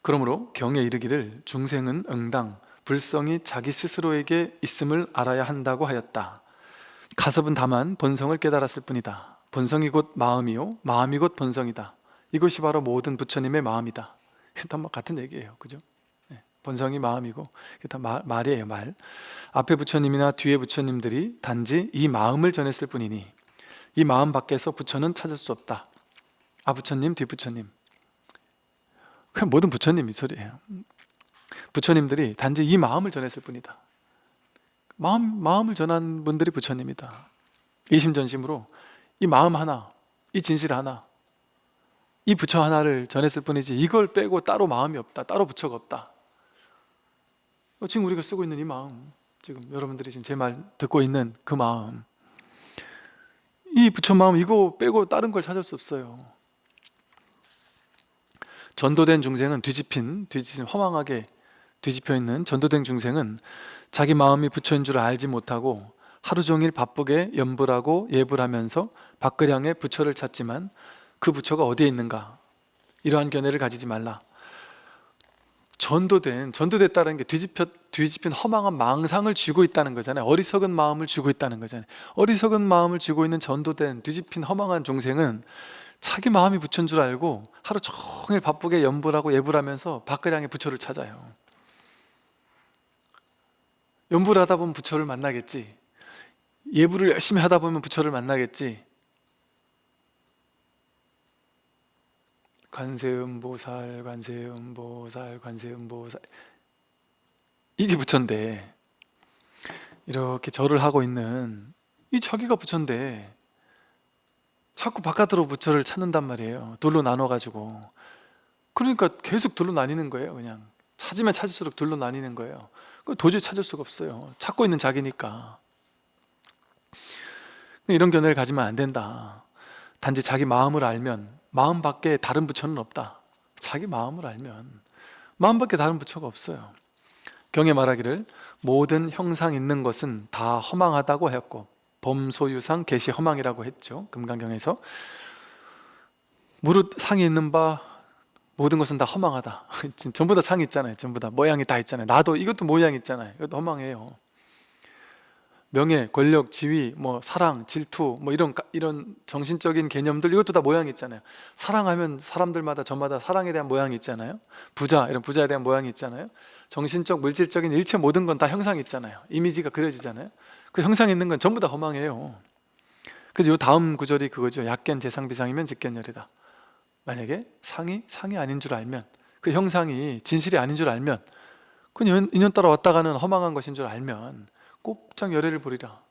그러므로 경에 이르기를 중생은 응당 불성이 자기 스스로에게 있음을 알아야 한다고 하였다. 가섭은 다만 본성을 깨달았을 뿐이다. 본성이 곧 마음이요 마음이 곧 본성이다. 이것이 바로 모든 부처님의 마음이다. 다 같은 얘기예요, 그죠? 본성이 마음이고 다 말이에요, 말. 앞에 부처님이나 뒤에 부처님들이 단지 이 마음을 전했을 뿐이니 이 마음 밖에서 부처는 찾을 수 없다. 부처님, 뒤 부처님, 그냥 모든 부처님 이 소리예요. 부처님들이 단지 이 마음을 전했을 뿐이다. 마음을 전한 분들이 부처님이다. 이심전심으로 이 마음 하나, 이 진실 하나, 이 부처 하나를 전했을 뿐이지 이걸 빼고 따로 마음이 없다, 따로 부처가 없다. 지금 우리가 쓰고 있는 이 마음, 지금 여러분들이 지금 제 말 듣고 있는 그 마음, 이 부처 마음 이거 빼고 다른 걸 찾을 수 없어요. 전도된 중생은 뒤집힌 허망하게 뒤집혀 있는 전도된 중생은 자기 마음이 부처인 줄 알지 못하고 하루 종일 바쁘게 염불하고 예불하면서 밖을 향해 부처를 찾지만 그 부처가 어디에 있는가, 이러한 견해를 가지지 말라. 전도됐다는 게 뒤집힌 허망한 망상을 쥐고 있다는 거잖아요. 어리석은 마음을 쥐고 있다는 거잖아요. 어리석은 마음을 쥐고 있는 전도된 뒤집힌 허망한 중생은 자기 마음이 부처인 줄 알고 하루 종일 바쁘게 염불하고 예불하면서 밖을 향해 부처를 찾아요. 염불하다 보면 부처를 만나겠지, 예불을 열심히 하다 보면 부처를 만나겠지. 관세음보살, 관세음보살, 관세음보살, 이게 부처인데, 이렇게 절을 하고 있는 이 자기가 부처인데 자꾸 바깥으로 부처를 찾는단 말이에요. 둘로 나눠가지고. 그러니까 계속 둘로 나뉘는 거예요. 그냥 찾으면 찾을수록 둘로 나뉘는 거예요. 도저히 찾을 수가 없어요. 찾고 있는 자기니까. 이런 견해를 가지면 안 된다. 단지 자기 마음을 알면 마음 밖에 다른 부처는 없다. 자기 마음을 알면 마음 밖에 다른 부처가 없어요. 경에 말하기를 모든 형상 있는 것은 다 허망하다고 하였고 범소유상 계시 허망이라고 했죠. 금강경에서 무릇 상이 있는 바 모든 것은 다 허망하다. 전부 다 상이 있잖아요. 전부 다 모양이 다 있잖아요. 나도 이것도 모양이 있잖아요. 이것도 허망해요. 명예, 권력, 지위, 사랑, 질투, 이런 정신적인 개념들, 이것도 다 모양이 있잖아요. 사랑하면 사람들마다 저마다 사랑에 대한 모양이 있잖아요. 이런 부자에 대한 모양이 있잖아요. 정신적, 물질적인 일체 모든 건 다 형상이 있잖아요. 이미지가 그려지잖아요. 그 형상이 있는 건 전부 다 허망해요. 그래서 요 다음 구절이 그거죠. 약견 재상비상이면 직견열이다. 만약에 상이 아닌 줄 알면, 그 형상이 진실이 아닌 줄 알면, 그건 인연 따라 왔다 가는 허망한 것인 줄 알면 곱창 열애를 보리라.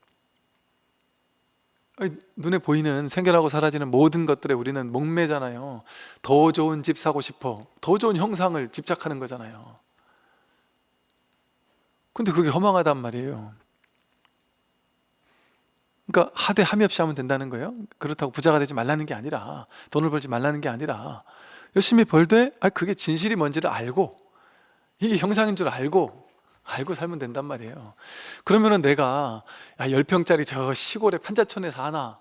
눈에 보이는 생겨나고 사라지는 모든 것들에 우리는 목매잖아요. 더 좋은 집 사고 싶어, 더 좋은 형상을 집착하는 거잖아요. 근데 그게 허망하단 말이에요. 그러니까 하되 함이 없이 하면 된다는 거예요. 그렇다고 부자가 되지 말라는 게 아니라, 돈을 벌지 말라는 게 아니라 열심히 벌되 그게 진실이 뭔지를 알고 이게 형상인 줄 알고 살면 된단 말이에요. 그러면은 내가 10평짜리 저 시골의 판자촌에 사나,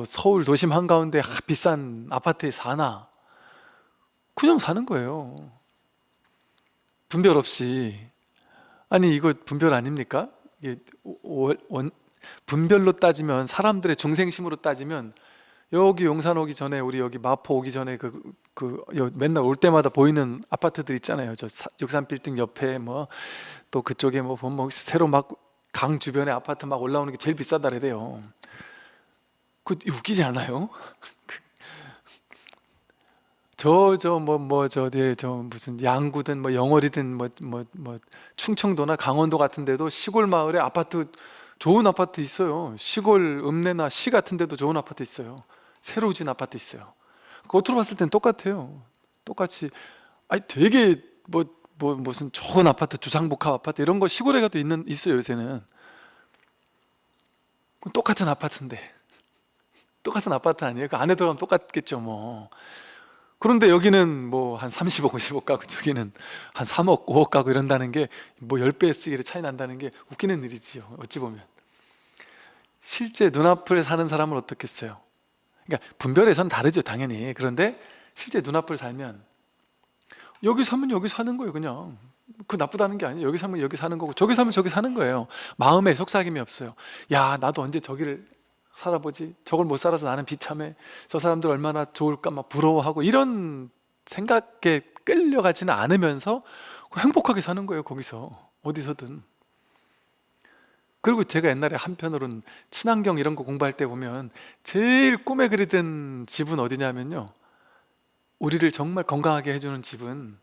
서울 도심 한가운데 비싼 아파트에 사나, 그냥 사는 거예요. 분별 없이. 아니 이거 분별 아닙니까? 이게 분별로 따지면, 사람들의 중생심으로 따지면, 여기 용산 오기 전에, 우리 여기 마포 오기 전에 맨날 올 때마다 보이는 아파트들 있잖아요. 저 63빌딩 옆에 또 그쪽에 보면 새로 막 강 주변에 아파트 막 올라오는 게 제일 비싸다 그래요. 그 웃기지 않아요? 무슨 양구든 영월이든 충청도나 강원도 같은 데도 시골 마을에 좋은 아파트 있어요. 시골 읍내나 시 같은 데도 좋은 아파트 있어요. 새로 지은 아파트 있어요. 겉으로 봤을 땐 똑같아요. 똑같이 되게 무슨 좋은 아파트, 주상복합 아파트 이런 거 시골에 가도 있어요. 요새는. 똑같은 아파트인데, 똑같은 아파트 아니에요? 그 안에 들어가면 똑같겠죠. 그런데 여기는 한 30억, 50억 가고 저기는 한 3억, 5억 가고 이런다는 게 10배 쓰기를 차이 난다는 게 웃기는 일이지요. 어찌 보면 실제 눈앞을 사는 사람은 어떻겠어요? 그러니까 분별에선 다르죠, 당연히. 그런데 실제 눈앞을 살면 여기 사면 여기 사는 거예요. 그냥 그 나쁘다는 게 아니에요. 여기 사면 여기 사는 거고 저기 사면 저기 사는 거예요. 마음에 속삭임이 없어요. 야, 나도 언제 저기를 살아보지. 저걸 못 살아서 나는 비참해. 저 사람들 얼마나 좋을까 막 부러워하고 이런 생각에 끌려가지는 않으면서 행복하게 사는 거예요. 거기서 어디서든. 그리고 제가 옛날에 한편으로는 친환경 이런 거 공부할 때 보면 제일 꿈에 그리던 집은 어디냐면요, 우리를 정말 건강하게 해주는 집은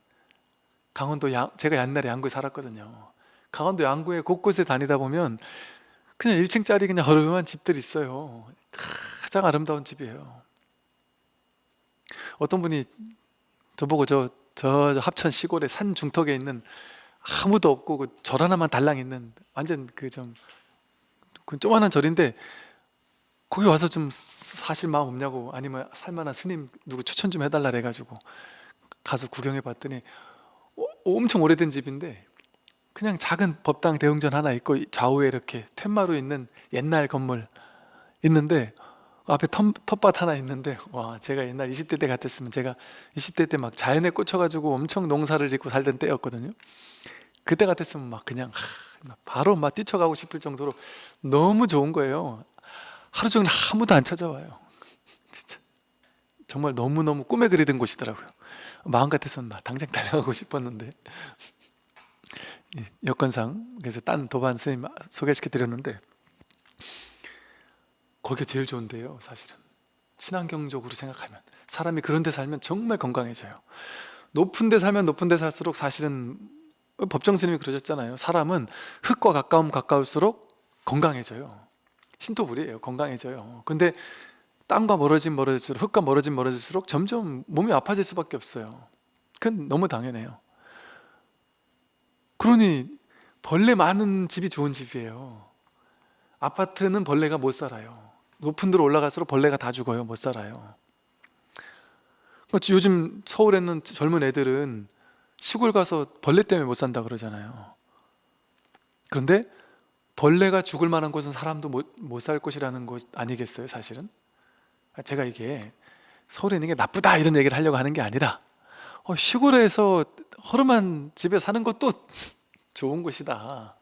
강원도 제가 옛날에 양구에 살았거든요. 강원도 양구에 곳곳에 다니다 보면 그냥 1층짜리 그냥 허름한 집들이 있어요. 가장 아름다운 집이에요. 어떤 분이 저보고 저 합천 시골의 산 중턱에 있는 아무도 없고 그 절 하나만 달랑 있는 완전 그 조그만한 절인데 거기 와서 좀 사실 마음 없냐고, 아니면 살만한 스님 누구 추천 좀 해달라 그래가지고 가서 구경해 봤더니 엄청 오래된 집인데 그냥 작은 법당 대웅전 하나 있고 좌우에 이렇게 텐마루 있는 옛날 건물 있는데 앞에 텃밭 하나 있는데, 와, 제가 옛날 20대 때 같았으면 제가 20대 때 막 자연에 꽂혀가지고 엄청 농사를 짓고 살던 때였거든요. 그때 같았으면 막 그냥 바로 막 뛰쳐가고 싶을 정도로 너무 좋은 거예요. 하루 종일 아무도 안 찾아와요. 진짜 정말 너무너무 꿈에 그리던 곳이더라고요. 마음 같아서는 막 당장 달려가고 싶었는데 여건상 그래서 딴 도반 선생님 소개시켜 드렸는데 거기가 제일 좋은데요. 사실은 친환경적으로 생각하면 사람이 그런 데 살면 정말 건강해져요. 높은 데 살면 높은 데 살수록 사실은 법정 스님이 그러셨잖아요. 사람은 흙과 가까울수록 건강해져요. 신토불이에요. 건강해져요. 근데 땅과 멀어질수록, 흙과 멀어질수록 점점 몸이 아파질 수밖에 없어요. 그건 너무 당연해요. 그러니 벌레 많은 집이 좋은 집이에요. 아파트는 벌레가 못 살아요. 높은 데로 올라갈수록 벌레가 다 죽어요. 못 살아요. 요즘 서울에 있는 젊은 애들은 시골 가서 벌레 때문에 못 산다 그러잖아요. 그런데 벌레가 죽을 만한 곳은 사람도 못 살 곳이라는 것 아니겠어요, 사실은? 제가 이게 서울에 있는 게 나쁘다 이런 얘기를 하려고 하는 게 아니라 시골에서 허름한 집에 사는 것도 좋은 곳이다.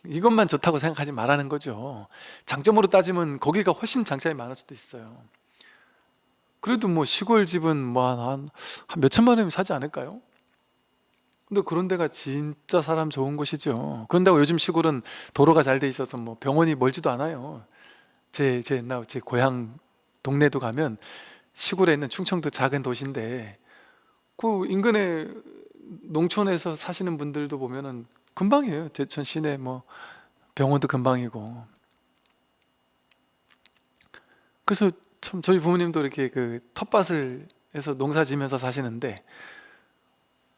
이것만 좋다고 생각하지 말라는 거죠. 장점으로 따지면 거기가 훨씬 장점이 많을 수도 있어요. 그래도 뭐 시골 집은 뭐 한 몇천만 원이면 사지 않을까요? 근데 그런 데가 진짜 사람 좋은 곳이죠. 그런다고 요즘 시골은 도로가 잘 돼 있어서 뭐 병원이 멀지도 않아요. 제 옛날 제 고향 동네도 가면 시골에 있는 충청도 작은 도시인데 그 인근에 농촌에서 사시는 분들도 보면은 금방이에요. 제천 시내 뭐 병원도 금방이고. 그래서 참 저희 부모님도 이렇게 그 텃밭을 해서 농사 지면서 사시는데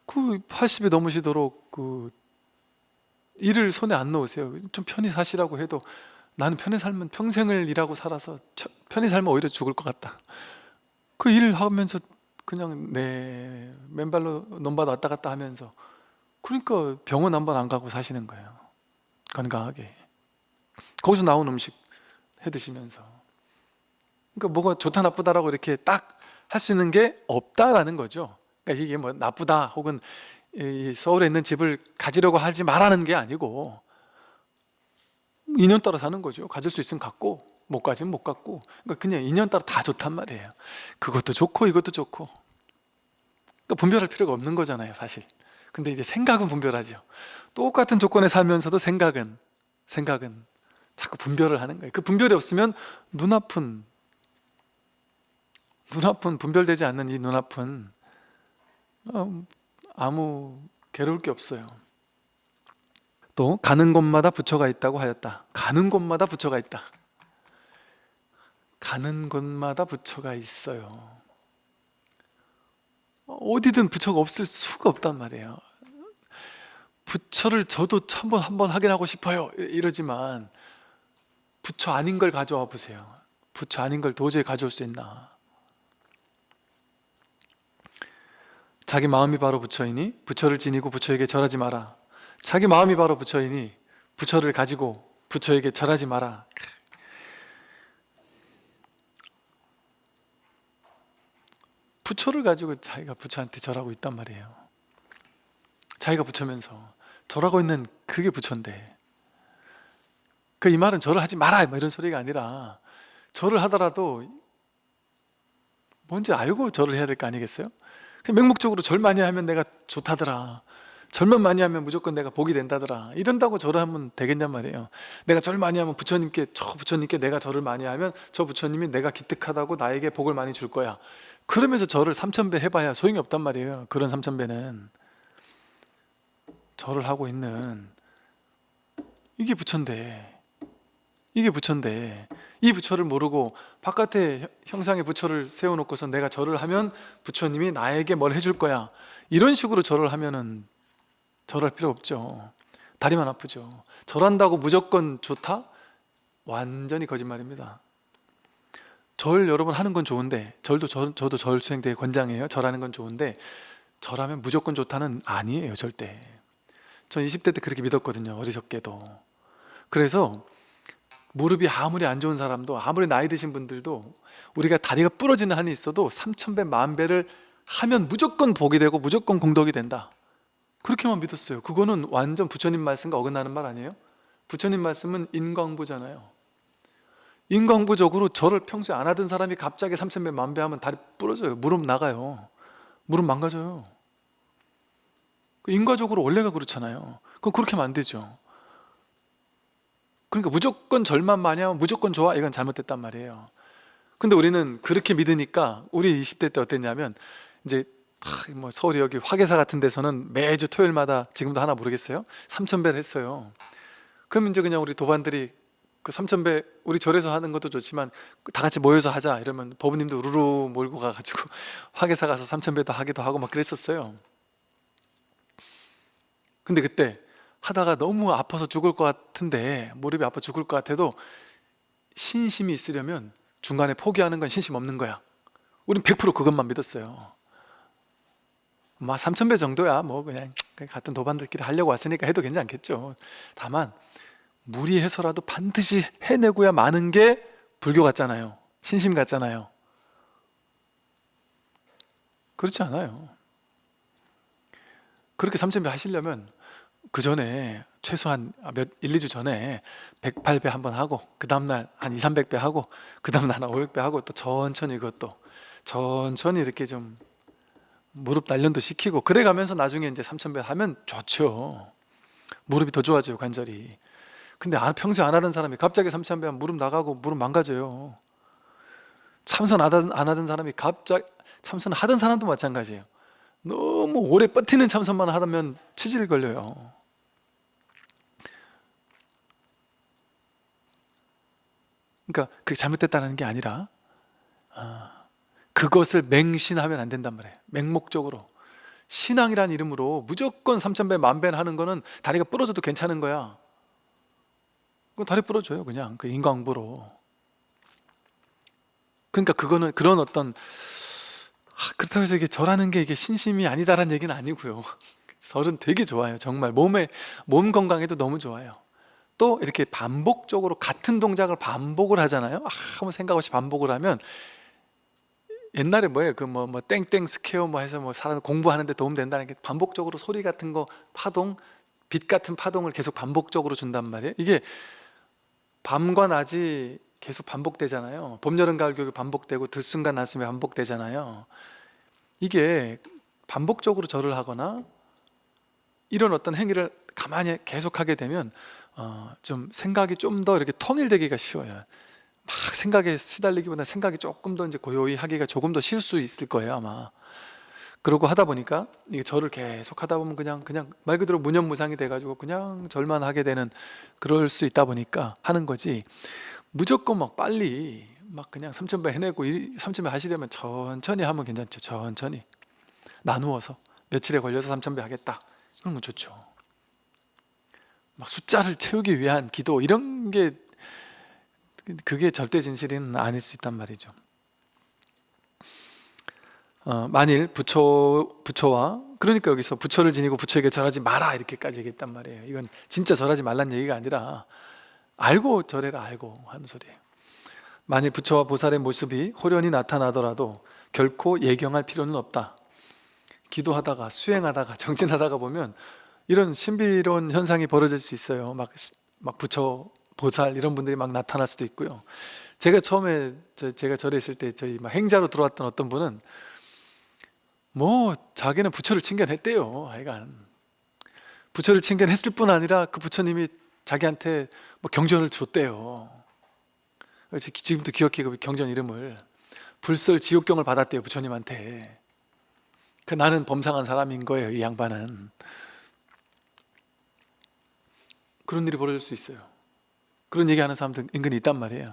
그 80이 넘으시도록 그 일을 손에 안 놓으세요. 좀 편히 사시라고 해도 나는 편히 살면 평생을 일하고 살아서 편히 살면 오히려 죽을 것 같다. 그 일을 하면서 그냥 내 맨발로 논밭 왔다 갔다 하면서, 그러니까 병원 한 번 안 가고 사시는 거예요. 건강하게. 거기서 나온 음식 해 드시면서. 그러니까 뭐가 좋다 나쁘다라고 이렇게 딱 할 수 있는 게 없다라는 거죠. 그러니까 이게 뭐 나쁘다 혹은 이 서울에 있는 집을 가지려고 하지 말라는 게 아니고 인연 따라 사는 거죠. 가질 수 있으면 갖고 못 가지면 못 갖고, 그러니까 그냥 인연 따라 다 좋단 말이에요. 그것도 좋고 이것도 좋고, 그러니까 분별할 필요가 없는 거잖아요, 사실. 근데 이제 생각은 분별하죠. 똑같은 조건에 살면서도 생각은 자꾸 분별을 하는 거예요. 그 분별이 없으면 눈아픈 분별되지 않는 이 눈아픈 아무 괴로울 게 없어요. 또 가는 곳마다 부처가 있다고 하였다. 가는 곳마다 부처가 있다. 가는 곳마다 부처가 있어요. 어디든 부처가 없을 수가 없단 말이에요. 부처를 저도 한번 확인하고 싶어요 이러지만 부처 아닌 걸 가져와 보세요. 부처 아닌 걸 도저히 가져올 수 있나? 자기 마음이 바로 부처이니 부처를 지니고 부처에게 절하지 마라. 자기 마음이 바로 부처이니 부처를 가지고 부처에게 절하지 마라. 부처를 가지고 자기가 부처한테 절하고 있단 말이에요. 자기가 부처면서 절하고 있는 그게 부처인데, 그 이 말은 절을 하지 마라 뭐 이런 소리가 아니라 절을 하더라도 뭔지 알고 절을 해야 될 거 아니겠어요? 그냥 맹목적으로 절 많이 하면 내가 좋다더라, 절만 많이 하면 무조건 내가 복이 된다더라, 이런다고 절을 하면 되겠냔 말이에요. 내가 절 많이 하면 저 부처님께 내가 절을 많이 하면 저 부처님이 내가 기특하다고 나에게 복을 많이 줄 거야, 그러면서 절을 3000배 해봐야 소용이 없단 말이에요. 그런 3000배는 절을 하고 있는 이게 부처인데, 이게 부처인데 이 부처를 모르고 바깥에 형상의 부처를 세워놓고서 내가 절을 하면 부처님이 나에게 뭘 해줄 거야, 이런 식으로 절을 하면은 절할 필요 없죠. 다리만 아프죠. 절한다고 무조건 좋다? 완전히 거짓말입니다. 절 여러분 하는 건 좋은데, 저도 절 수행 되게 권장해요. 절하는 건 좋은데 절하면 무조건 좋다는 아니에요, 절대. 전 20대 때 그렇게 믿었거든요, 어리석게도. 그래서 무릎이 아무리 안 좋은 사람도, 아무리 나이 드신 분들도 우리가 다리가 부러지는 한이 있어도 3000배, 10,000배를 하면 무조건 복이 되고 무조건 공덕이 된다, 그렇게만 믿었어요. 그거는 완전 부처님 말씀과 어긋나는 말 아니에요? 부처님 말씀은 인광부잖아요. 인광부적으로 절을 평소에 안 하던 사람이 갑자기 3000배, 10,000배 하면 다리 부러져요. 무릎 나가요. 무릎 망가져요. 인과적으로 원래가 그렇잖아요. 그럼 그렇게 하면 안 되죠. 그러니까 무조건 절만 많이 하면 무조건 좋아, 이건 잘못됐단 말이에요. 근데 우리는 그렇게 믿으니까, 우리 20대 때 어땠냐면, 이제 뭐 서울이 여기 화계사 같은 데서는 매주 토요일마다, 지금도 하나 모르겠어요, 3000배를 했어요. 그럼 이제 그냥 우리 도반들이 그 3000배 우리 절에서 하는 것도 좋지만 다 같이 모여서 하자 이러면 법우님도 우르르 몰고 가가지고 화계사 가서 3000배도 하기도 하고 막 그랬었어요. 근데 그때 하다가 너무 아파서 죽을 것 같은데, 무릎이 아파 죽을 것 같아도 신심이 있으려면 중간에 포기하는 건 신심 없는 거야. 우린 100% 그것만 믿었어요. 막 3000배 정도야 뭐 그냥 같은 도반들끼리 하려고 왔으니까 해도 괜찮겠죠. 다만 무리해서라도 반드시 해내고야 마는 게 불교 같잖아요. 신심 같잖아요. 그렇지 않아요. 그렇게 3000배 하시려면 그 전에 최소한 1, 2주 전에 108배 한번 하고, 그 다음날 한 2, 300배 하고, 그 다음날 한 500배 하고, 또 천천히 그것도 천천히 이렇게 좀 무릎 단련도 시키고, 그래 가면서 나중에 이제 3000배 하면 좋죠. 무릎이 더 좋아져요, 관절이. 근데 평소에 안 하던 사람이 갑자기 3000배 하면 무릎 나가고 무릎 망가져요. 참선 안 하던 사람이 갑자기, 참선 하던 사람도 마찬가지예요. 너무 오래 버티는 참선만 하다면 치질 걸려요. 그러니까 그게 잘못됐다는 게 아니라 그것을 맹신하면 안 된단 말이에요. 맹목적으로 신앙이라는 이름으로 무조건 3000배, 10,000배 하는 거는 다리가 부러져도 괜찮은 거야. 그건 다리 부러져요, 그냥 그 인광부로. 그러니까 그거는 그런 어떤 그렇다고 해서 이게 절하는 게 이게 신심이 아니다라는 얘기는 아니고요. 절은 되게 좋아요. 정말 몸 건강에도 너무 좋아요. 또 이렇게 반복적으로 같은 동작을 반복을 하잖아요. 아무 생각 없이 반복을 하면, 옛날에 뭐예요? 그 뭐 땡땡 스퀘어 뭐 해서 뭐 사람 공부하는데 도움 된다는 게, 반복적으로 소리 같은 거 파동, 빛 같은 파동을 계속 반복적으로 준단 말이에요. 이게 밤과 낮이 계속 반복되잖아요. 봄, 여름, 가을, 겨울이 반복되고 들숨과 날숨이 반복되잖아요. 이게 반복적으로 절을 하거나 이런 어떤 행위를 가만히 계속하게 되면 좀 생각이 좀 더 이렇게 통일되기가 쉬워요. 막 생각에 시달리기보다 생각이 조금 더 이제 고요히 하기가 조금 더 쉬울 수 있을 거예요, 아마. 그러고 하다 보니까 이게 절을 계속 하다 보면 그냥 말 그대로 무념무상이 돼가지고 그냥 절만 하게 되는, 그럴 수 있다 보니까 하는 거지. 무조건 막 빨리 막 그냥 3000배 해내고 3000배 하시려면 천천히 하면 괜찮죠. 천천히 나누어서 며칠에 걸려서 3000배 하겠다, 그런 건 좋죠. 막 숫자를 채우기 위한 기도 이런 게, 그게 절대 진실은 아닐 수 있단 말이죠. 만일 부처와, 그러니까 여기서 부처를 지니고 부처에게 절하지 마라 이렇게까지 얘기했단 말이에요. 이건 진짜 절하지 말란 얘기가 아니라 알고 절해라, 알고 하는 소리예요. 만일 부처와 보살의 모습이 호련히 나타나더라도 결코 예경할 필요는 없다. 기도하다가 수행하다가 정진하다가 보면 이런 신비로운 현상이 벌어질 수 있어요. 막 부처, 보살 이런 분들이 막 나타날 수도 있고요. 제가 처음에 제가 절에 있을 때 저희 막 행자로 들어왔던 어떤 분은 뭐 자기는 부처를 칭견했대요. 하여간 부처를 칭견했을 뿐 아니라 그 부처님이 자기한테 뭐 경전을 줬대요. 지금도 기억해, 그 경전 이름을. 불설 지옥경을 받았대요, 부처님한테. 나는 범상한 사람인 거예요, 이 양반은. 그런 일이 벌어질 수 있어요. 그런 얘기하는 사람들 은근히 있단 말이에요.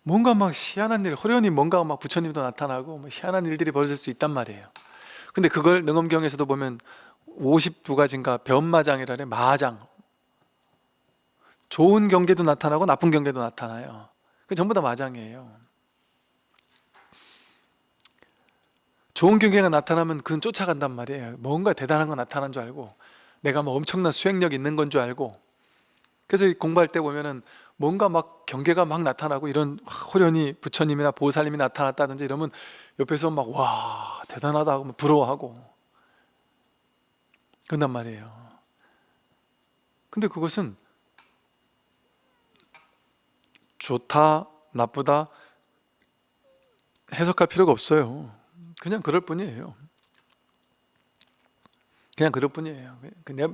뭔가 막 희한한 일, 호련히 뭔가 막 부처님도 나타나고 뭐 희한한 일들이 벌어질 수 있단 말이에요. 근데 그걸 능엄경에서도 보면 52가지인가 변마장이라래. 마장, 좋은 경계도 나타나고 나쁜 경계도 나타나요. 그 전부 다 마장이에요. 좋은 경계가 나타나면 그건 쫓아간단 말이에요. 뭔가 대단한 거 나타난 줄 알고, 내가 뭐 엄청난 수행력 있는 건 줄 알고. 그래서 공부할 때 보면은 뭔가 막 경계가 막 나타나고 이런 호련히 부처님이나 보살님이 나타났다든지 이러면 옆에서 막 와 대단하다 하고 부러워하고 그런단 말이에요. 근데 그것은 좋다 나쁘다 해석할 필요가 없어요. 그냥 그럴 뿐이에요. 그냥 그럴 뿐이에요.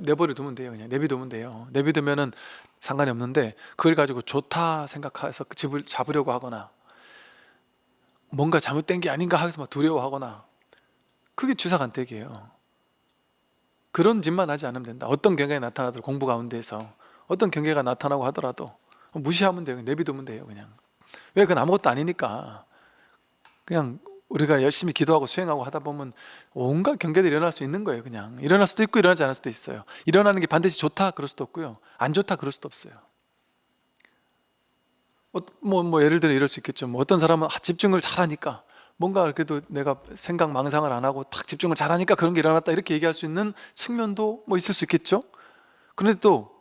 내버려 두면 돼요. 그냥 내비두면 돼요. 내비두면은 상관이 없는데, 그걸 가지고 좋다 생각해서 그 집을 잡으려고 하거나 뭔가 잘못된 게 아닌가 해서 막 두려워하거나, 그게 주사간택이에요. 그런 짓만 하지 않으면 된다. 어떤 경계가 나타나도 공부 가운데서 어떤 경계가 나타나고 하더라도 무시하면 돼요. 내비두면 돼요. 그냥. 왜? 그건 아무것도 아니니까. 그냥 우리가 열심히 기도하고 수행하고 하다 보면 온갖 경계들이 일어날 수 있는 거예요. 그냥 일어날 수도 있고 일어나지 않을 수도 있어요. 일어나는 게 반드시 좋다 그럴 수도 없고요, 안 좋다 그럴 수도 없어요. 예를 들어 이럴 수 있겠죠. 뭐 어떤 사람은 집중을 잘하니까, 뭔가 그래도 내가 생각 망상을 안 하고 딱 집중을 잘하니까 그런 게 일어났다, 이렇게 얘기할 수 있는 측면도 뭐 있을 수 있겠죠. 그런데 또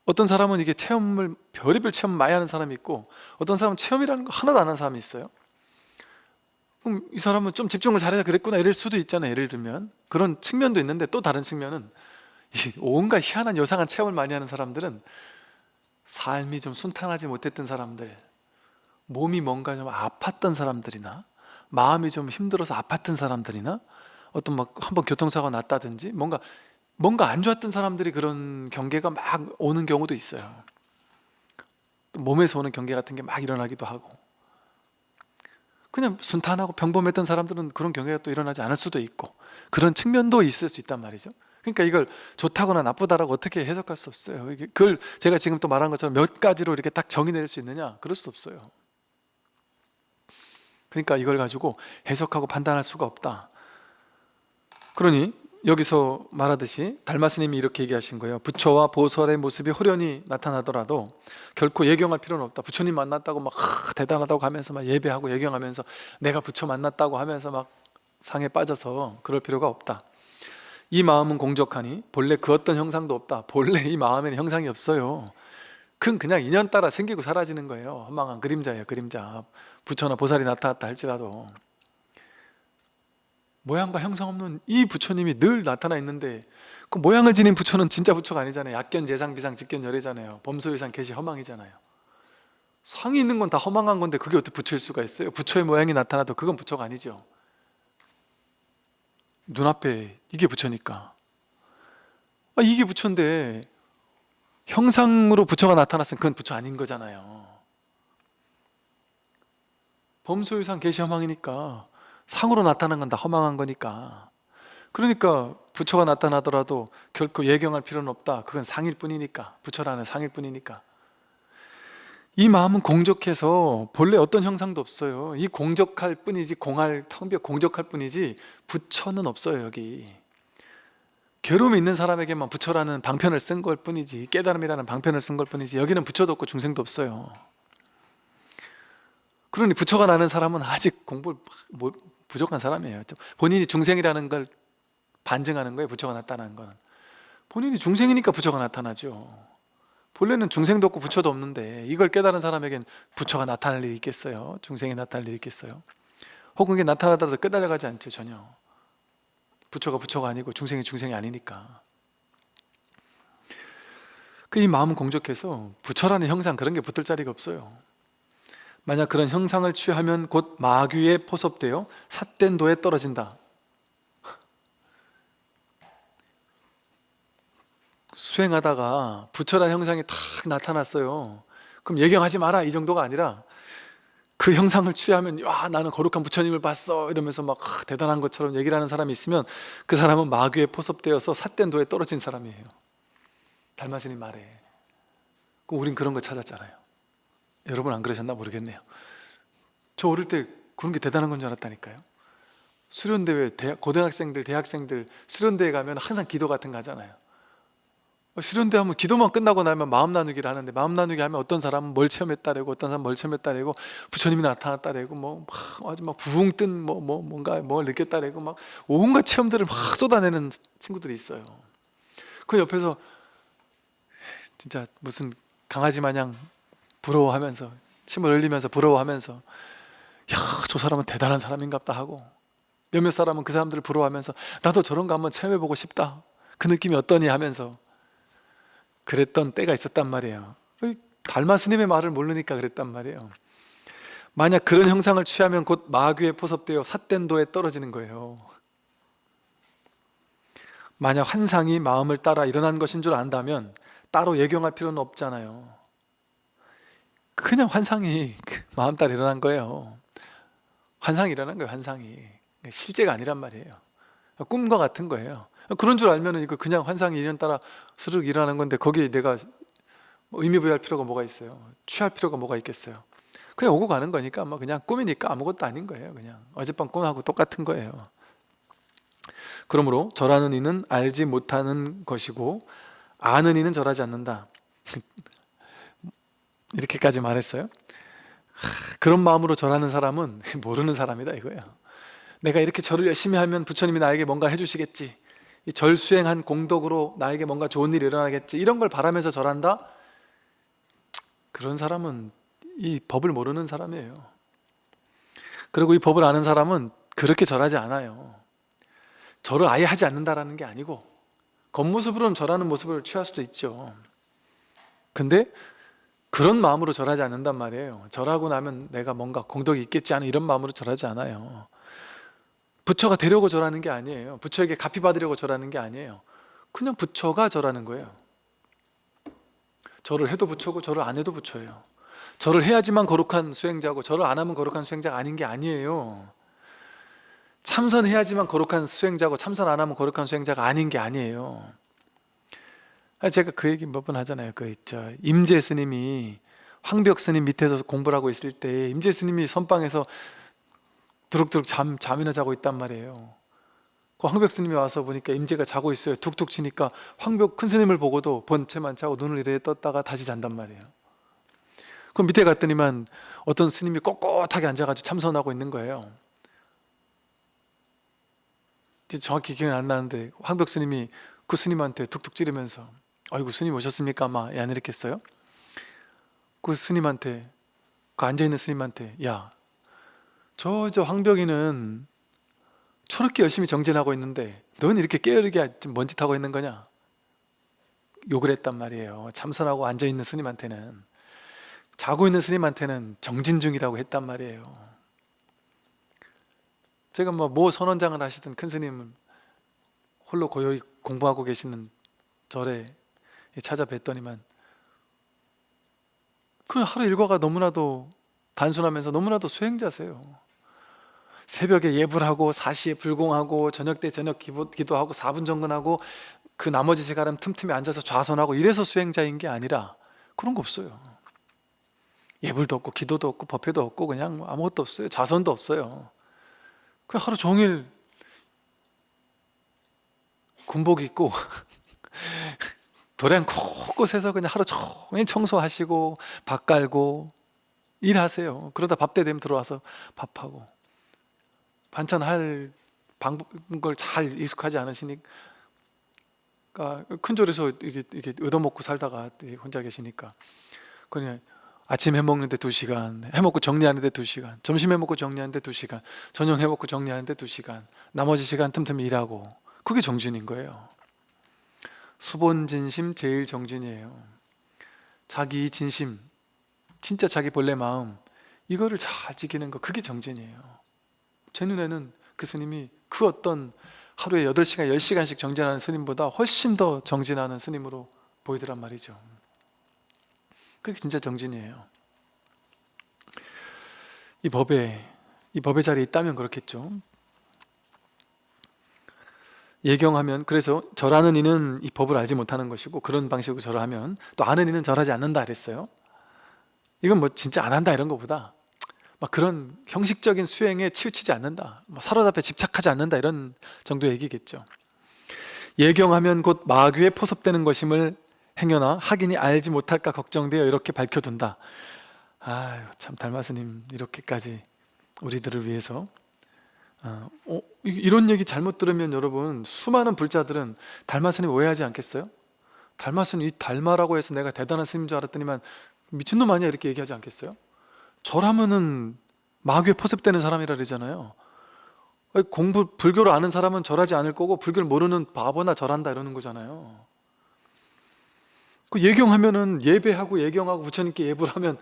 어떤 사람은 이게 체험을 별의별 체험 많이 하는 사람이 있고, 어떤 사람은 체험이라는 거 하나도 안 하는 사람이 있어요. 그럼 이 사람은 좀 집중을 잘해서 그랬구나 이럴 수도 있잖아요. 예를 들면 그런 측면도 있는데, 또 다른 측면은 이 온갖 희한한 요상한 체험을 많이 하는 사람들은 삶이 좀 순탄하지 못했던 사람들, 몸이 뭔가 좀 아팠던 사람들이나 마음이 좀 힘들어서 아팠던 사람들이나, 어떤 막 한번 교통사고가 났다든지 뭔가 안 좋았던 사람들이 그런 경계가 막 오는 경우도 있어요. 또 몸에서 오는 경계 같은 게 막 일어나기도 하고. 그냥 순탄하고 평범했던 사람들은 그런 경계가 또 일어나지 않을 수도 있고, 그런 측면도 있을 수 있단 말이죠. 그러니까 이걸 좋다거나 나쁘다라고 어떻게 해석할 수 없어요. 그걸 제가 지금 또 말한 것처럼 몇 가지로 이렇게 딱 정의 내릴 수 있느냐? 그럴 수 없어요. 그러니까 이걸 가지고 해석하고 판단할 수가 없다. 그러니 여기서 말하듯이 달마스님이 이렇게 얘기하신 거예요. 부처와 보살의 모습이 호련히 나타나더라도 결코 예경할 필요는 없다. 부처님 만났다고 막 대단하다고 하면서 막 예배하고 예경하면서 내가 부처 만났다고 하면서 막 상에 빠져서 그럴 필요가 없다. 이 마음은 공적하니 본래 그 어떤 형상도 없다. 본래 이 마음에는 형상이 없어요. 그건 그냥 인연 따라 생기고 사라지는 거예요. 허망한 그림자예요. 그림자. 부처나 보살이 나타났다 할지라도 모양과 형상 없는 이 부처님이 늘 나타나 있는데, 그 모양을 지닌 부처는 진짜 부처가 아니잖아요. 약견 재상 비상 직견 열애잖아요. 범소유상 계시 허망이잖아요. 상이 있는 건 다 허망한 건데 그게 어떻게 부처일 수가 있어요? 부처의 모양이 나타나도 그건 부처가 아니죠. 눈앞에 이게 부처니까. 이게 부처인데 형상으로 부처가 나타났으면 그건 부처 아닌 거잖아요. 범소유상 계시 허망이니까 상으로 나타난 건 다 허망한 거니까. 그러니까 부처가 나타나더라도 결코 예경할 필요는 없다. 그건 상일 뿐이니까. 부처라는 상일 뿐이니까. 이 마음은 공적해서 본래 어떤 형상도 없어요. 이 공적할 뿐이지, 텅 비어 공적할 뿐이지 부처는 없어요. 여기 괴로움이 있는 사람에게만 부처라는 방편을 쓴 걸 뿐이지, 깨달음이라는 방편을 쓴 걸 뿐이지, 여기는 부처도 없고 중생도 없어요. 그러니 부처가 나는 사람은 아직 공부 부족한 사람이에요. 본인이 중생이라는 걸 반증하는 거예요. 부처가 나타나는 건 본인이 중생이니까 부처가 나타나죠. 본래는 중생도 없고 부처도 없는데 이걸 깨달은 사람에겐 부처가 나타날 일이 있겠어요? 중생이 나타날 일이 있겠어요? 혹은 이게 나타나더라도 깨달아가지 않죠. 전혀. 부처가 부처가 아니고 중생이 중생이 아니니까. 이 마음은 공적해서 부처라는 형상 그런 게 붙을 자리가 없어요. 만약 그런 형상을 취하면 곧 마귀에 포섭되어 삿된 도에 떨어진다. 수행하다가 부처라는 형상이 탁 나타났어요. 그럼 예경하지 마라 이 정도가 아니라 그 형상을 취하면 와 나는 거룩한 부처님을 봤어 이러면서 막 대단한 것처럼 얘기를 하는 사람이 있으면 그 사람은 마귀에 포섭되어서 삿된 도에 떨어진 사람이에요. 달마스님 말에. 우린 그런 거 찾았잖아요. 여러분 안 그러셨나 모르겠네요. 저 어릴 때 그런 게 대단한 건 줄 알았다니까요. 수련대회, 고등학생들, 대학생들 수련대회 가면 항상 기도 같은 거 하잖아요. 수련대 하면 기도만 끝나고 나면 마음 나누기를 하는데, 마음 나누기 하면 어떤 사람은 뭘 체험했다래고 어떤 사람은 뭘 체험했다래고 부처님이 나타났다래고 뭐 아주 막 부흥 뜬 뭔가 뭘 느꼈다래고 막 온갖 체험들을 막 쏟아내는 친구들이 있어요. 그 옆에서 진짜 무슨 강아지 마냥 부러워하면서 침을 흘리면서 부러워하면서 야, 저 사람은 대단한 사람인갑다 하고, 몇몇 사람은 그 사람들을 부러워하면서 나도 저런 거 한번 체험해보고 싶다, 그 느낌이 어떠니 하면서 그랬던 때가 있었단 말이에요. 달마 스님의 말을 모르니까 그랬단 말이에요. 만약 그런 형상을 취하면 곧 마귀에 포섭되어 삿된 도에 떨어지는 거예요. 만약 환상이 마음을 따라 일어난 것인 줄 안다면 따로 예경할 필요는 없잖아요. 그냥 환상이 마음 따라 일어난 거예요. 환상이 일어난 거예요. 환상이 실제가 아니란 말이에요. 꿈과 같은 거예요. 그런 줄 알면 이거 그냥 환상이 인연 따라 스르륵 일어나는 건데 거기에 내가 의미 부여할 필요가 뭐가 있어요? 취할 필요가 뭐가 있겠어요? 그냥 오고 가는 거니까 그냥 꿈이니까 아무것도 아닌 거예요. 그냥 어젯밤 꿈하고 똑같은 거예요. 그러므로 절하는 이는 알지 못하는 것이고 아는 이는 절하지 않는다. 이렇게까지 말했어요. 그런 마음으로 절하는 사람은 모르는 사람이다 이거예요. 내가 이렇게 절을 열심히 하면 부처님이 나에게 뭔가 해주시겠지, 이 절 수행한 공덕으로 나에게 뭔가 좋은 일이 일어나겠지, 이런 걸 바라면서 절한다? 그런 사람은 이 법을 모르는 사람이에요. 그리고 이 법을 아는 사람은 그렇게 절하지 않아요. 절을 아예 하지 않는다라는 게 아니고 겉모습으로는 절하는 모습을 취할 수도 있죠. 근데 그런 마음으로 절하지 않는단 말이에요. 절하고 나면 내가 뭔가 공덕이 있겠지 하는 이런 마음으로 절하지 않아요. 부처가 되려고 절하는 게 아니에요. 부처에게 갚이 받으려고 절하는 게 아니에요. 그냥 부처가 절하는 거예요. 절을 해도 부처고 절을 안 해도 부처예요. 절을 해야지만 거룩한 수행자고 절을 안 하면 거룩한 수행자가 아닌 게 아니에요. 참선해야지만 거룩한 수행자고 참선 안 하면 거룩한 수행자가 아닌 게 아니에요. 제가 그 얘기 몇 번 하잖아요. 임재 스님이 황벽 스님 밑에서 공부를 하고 있을 때 임재 스님이 선방에서 두룩두룩 잠이나 자고 있단 말이에요. 그 황벽 스님이 와서 보니까 임재가 자고 있어요. 툭툭 치니까 황벽 큰 스님을 보고도 본체만 자고 눈을 이렇게 떴다가 다시 잔단 말이에요. 그럼 밑에 갔더니만 어떤 스님이 꼿꼿하게 앉아가지고 참선하고 있는 거예요. 정확히 기억이 안 나는데 황벽 스님이 그 스님한테 툭툭 찌르면서 아이고 스님 오셨습니까? 막 안 이랬겠어요? 그 스님한테, 그 앉아있는 스님한테 야, 저 황벽이는 저렇게 열심히 정진하고 있는데 넌 이렇게 게으르게 뭔 짓 하고 있는 거냐? 욕을 했단 말이에요. 참선하고 앉아있는 스님한테는. 자고 있는 스님한테는 정진 중이라고 했단 말이에요. 제가 뭐 선원장을 하시던 큰 스님은 홀로 고요히 공부하고 계시는 절에 찾아뵀더니만 그 하루 일과가 너무나도 단순하면서 너무나도 수행자세요. 새벽에 예불 하고 4시에 불공하고 저녁 때 저녁 기도하고 4분 정근하고 그 나머지 시간은 틈틈이 앉아서 좌선하고 이래서 수행자인 게 아니라 그런 거 없어요. 예불도 없고 기도도 없고 법회도 없고 그냥 아무것도 없어요. 좌선도 없어요. 그 하루 종일 군복 입고 도량 곳곳에서 그냥 하루 종일 청소하시고 밥 깔고 일하세요. 그러다 밥 때 되면 들어와서 밥하고 반찬 할 걸 잘 익숙하지 않으시니까 큰 절에서 이게 얻어먹고 살다가 혼자 계시니까 그냥 아침 해먹는데 2시간, 해먹고 정리하는데 2시간, 점심 해먹고 정리하는데 2시간, 저녁 해먹고 정리하는데 2시간, 나머지 시간 틈틈이 일하고. 그게 정진인 거예요. 수본진심 제일 정진이에요. 자기 진심, 진짜 자기 본래 마음, 이거를 잘 지키는 거, 그게 정진이에요. 제 눈에는 그 스님이 그 어떤 하루에 8시간, 10시간씩 정진하는 스님보다 훨씬 더 정진하는 스님으로 보이더란 말이죠. 그게 진짜 정진이에요. 이 법의 자리에 있다면 그렇겠죠. 예경하면, 그래서 절하는 이는 이 법을 알지 못하는 것이고, 그런 방식으로 절하면 또 아는 이는 절하지 않는다 그랬어요. 이건 뭐 진짜 안 한다 이런 것보다 막 그런 형식적인 수행에 치우치지 않는다, 사로잡혀 집착하지 않는다, 이런 정도의 얘기겠죠. 예경하면 곧 마귀에 포섭되는 것임을 행여나 학인이 알지 못할까 걱정되어 이렇게 밝혀둔다. 아유, 참 달마스님 이렇게까지 우리들을 위해서 이런 얘기 잘못 들으면 여러분, 수많은 불자들은 달마스님 오해하지 않겠어요? 달마스님, 이 달마라고 해서 내가 대단한 스님인 줄 알았더니만 미친놈 아니야, 이렇게 얘기하지 않겠어요? 절하면은 마귀에 포섭되는 사람이라 그러잖아요. 불교를 아는 사람은 절하지 않을 거고, 불교를 모르는 바보나 절한다 이러는 거잖아요. 그 예경하면은 예배하고 예경하고 부처님께 예불 하면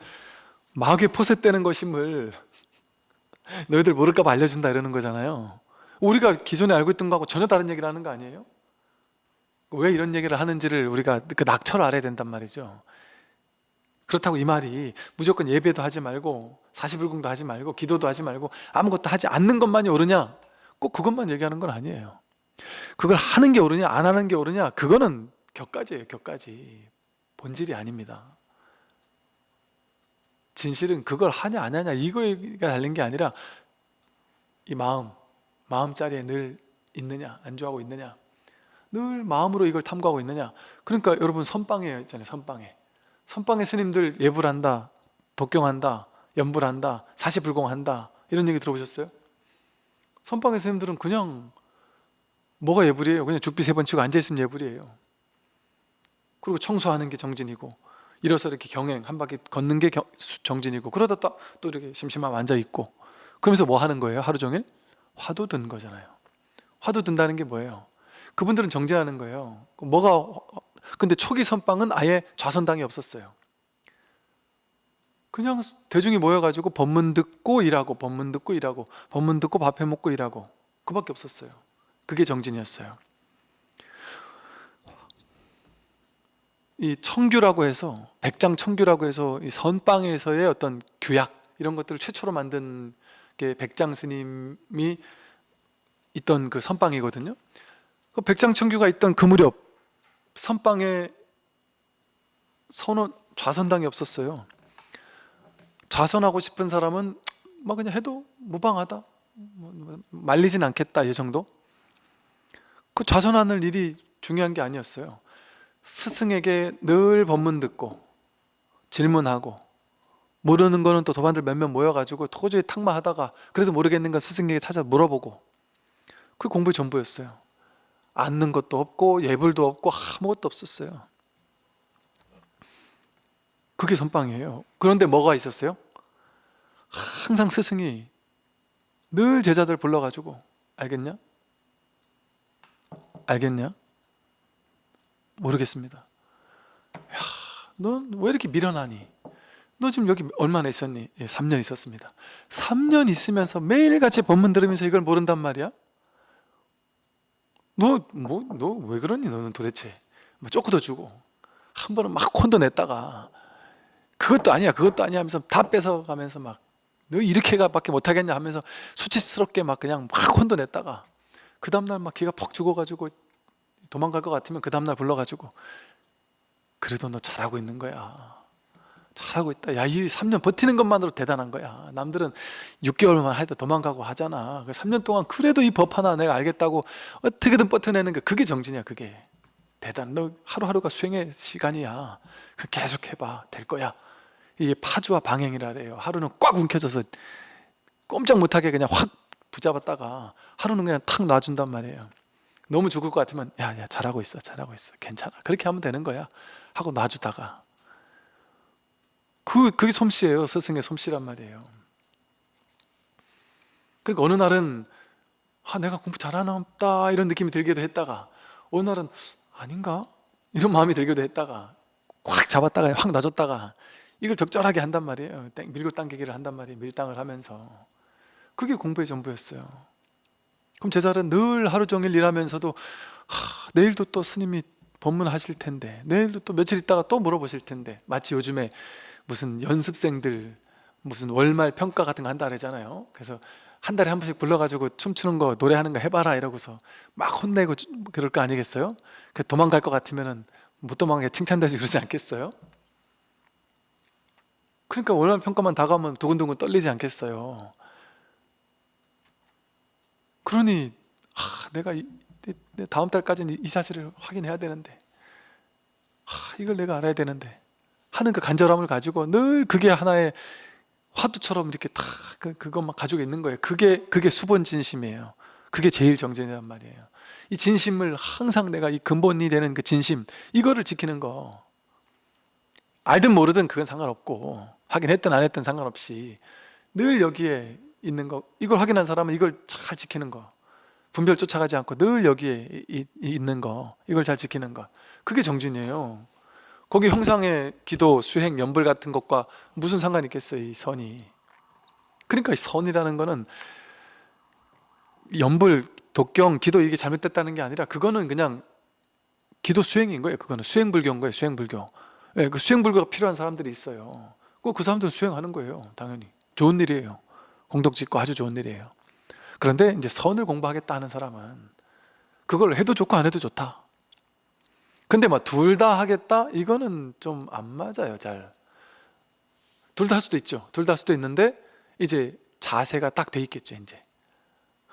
마귀에 포섭되는 것임을 너희들 모를까 봐 알려준다 이러는 거잖아요. 우리가 기존에 알고 있던 거하고 전혀 다른 얘기를 하는 거 아니에요? 왜 이런 얘기를 하는지를 우리가 그 낙처를 알아야 된단 말이죠. 그렇다고 이 말이 무조건 예배도 하지 말고 사시불공도 하지 말고 기도도 하지 말고 아무것도 하지 않는 것만이 옳으냐, 꼭 그것만 얘기하는 건 아니에요. 그걸 하는 게 옳으냐 안 하는 게 옳으냐, 그거는 격가지예요. 격가지, 본질이 아닙니다. 진실은 그걸 하냐 안 하냐 이거가 달린 게 아니라 이 마음자리에 늘 있느냐, 안주하고 있느냐, 늘 마음으로 이걸 탐구하고 있느냐. 그러니까 여러분, 선방에 있잖아요. 선방에 스님들 예불한다, 독경한다, 연불한다, 사시불공한다, 이런 얘기 들어보셨어요? 선방의 스님들은 그냥 뭐가 예불이에요? 그냥 죽비 3번 치고 앉아있으면 예불이에요. 그리고 청소하는 게 정진이고, 일어서 이렇게 경행 한 바퀴 걷는 게 정진이고, 그러다 또 이렇게 심심하면 앉아있고, 그러면서 뭐 하는 거예요? 하루 종일? 화두 든 거잖아요. 화두 든다는 게 뭐예요? 그분들은 정진하는 거예요. 근데 초기 선방은 아예 좌선당이 없었어요. 그냥 대중이 모여가지고 법문 듣고 일하고, 법문 듣고 일하고, 법문 듣고 밥 해먹고 일하고, 그밖에 없었어요. 그게 정진이었어요. 이 청규라고 해서, 백장청규라고 해서 이 선방에서의 어떤 규약, 이런 것들을 최초로 만든 게 백장 스님이 있던 그 선방이거든요. 그 백장청규가 있던 그 무렵 선방에 좌선당이 없었어요. 좌선하고 싶은 사람은 뭐 그냥 해도 무방하다, 말리진 않겠다, 이 정도. 그 좌선하는 일이 중요한 게 아니었어요. 스승에게 늘 법문 듣고 질문하고, 모르는 거는 또 도반들 몇몇 모여가지고 도저히 탁마하다가 그래도 모르겠는 건 스승에게 찾아 물어보고, 그게 공부의 전부였어요. 앉는 것도 없고 예불도 없고 아무것도 없었어요. 그게 선방이에요. 그런데 뭐가 있었어요? 항상 스승이 늘 제자들 불러가지고, 알겠냐? 알겠냐? 모르겠습니다. 넌 왜 이렇게 미련하니? 너 지금 여기 얼마나 있었니? 3년 있었습니다. 3년 있으면서 매일같이 법문 들으면서 이걸 모른단 말이야? 너 왜 그러니? 너는 도대체 쪼크도 주고 한 번은 막 혼도 냈다가 그것도 아니야 하면서 다 뺏어가면서 막 너 이렇게밖에 못하겠냐 하면서 수치스럽게 막 그냥 막 혼도 냈다가, 그 다음날 막 기가 퍽 죽어가지고 도망갈 것 같으면 그 다음날 불러가지고, 그래도 너 잘하고 있는 거야, 잘하고 있다, 야, 이 3년 버티는 것만으로 대단한 거야. 남들은 6개월만 해도 도망가고 하잖아. 3년 동안 그래도 이 법 하나 내가 알겠다고 어떻게든 버텨내는 거, 그게 정진이야. 그게 대단. 너 하루하루가 수행의 시간이야. 계속 해봐, 될 거야. 이게 파주와 방행이라 그래요. 하루는 꽉 움켜져서 꼼짝 못하게 그냥 확 붙잡았다가 하루는 그냥 탁 놔준단 말이에요. 너무 죽을 것 같으면 야 잘하고 있어, 괜찮아, 그렇게 하면 되는 거야 하고 놔주다가, 그게 솜씨예요. 스승의 솜씨란 말이에요. 그러니까 어느 날은 내가 공부 잘하나 보다 이런 느낌이 들기도 했다가, 어느 날은 아닌가? 이런 마음이 들기도 했다가, 확 잡았다가 확 놔줬다가, 이걸 적절하게 한단 말이에요. 밀고 당기기를 한단 말이에요. 밀당을 하면서. 그게 공부의 전부였어요. 그럼 제자는 늘 하루 종일 일하면서도 내일도 또 스님이 법문하실 텐데, 내일도 또 며칠 있다가 또 물어보실 텐데, 마치 요즘에 무슨 연습생들 무슨 월말 평가 같은 거 한다 그러잖아요. 그래서 한 달에 한 번씩 불러가지고 춤추는 거, 노래하는 거 해봐라 이러고서 막 혼내고 그럴 거 아니겠어요? 그 도망갈 것 같으면은 못 도망가게 칭찬되지 그러지 않겠어요? 그러니까 월말 평가만 다가오면 두근두근 떨리지 않겠어요? 그러니 내가 다음 달까지는 이 사실을 확인해야 되는데, 이걸 내가 알아야 되는데 하는 그 간절함을 가지고 늘 그게 하나의 화두처럼 이렇게 다 그것만 가지고 있는 거예요. 그게 수본 진심이에요. 그게 제일 정전이란 말이에요. 이 진심을 항상, 내가 이 근본이 되는 그 진심, 이거를 지키는 거. 알든 모르든 그건 상관없고, 확인했든 안 했든 상관없이 늘 여기에 있는 거, 이걸 확인한 사람은 이걸 잘 지키는 거, 분별 쫓아가지 않고 늘 여기에 있는 거, 이걸 잘 지키는 거, 그게 정진이에요. 거기 형상의 기도, 수행, 연불 같은 것과 무슨 상관이 있겠어요, 이 선이. 그러니까 이 선이라는 거는 연불, 독경, 기도 이게 잘못됐다는 게 아니라, 그거는 그냥 기도 수행인 거예요. 그거는 수행불교인 거예요. 수행불교. 그 수행불교가 필요한 사람들이 있어요. 그 사람들은 수행하는 거예요. 당연히 좋은 일이에요. 공덕 짓고 아주 좋은 일이에요. 그런데 이제 선을 공부하겠다 하는 사람은 그걸 해도 좋고 안 해도 좋다. 근데 막 둘 다 하겠다? 이거는 좀 안 맞아요. 잘. 둘 다 할 수도 있죠. 둘 다 할 수도 있는데, 이제 자세가 딱 돼 있겠죠. 이제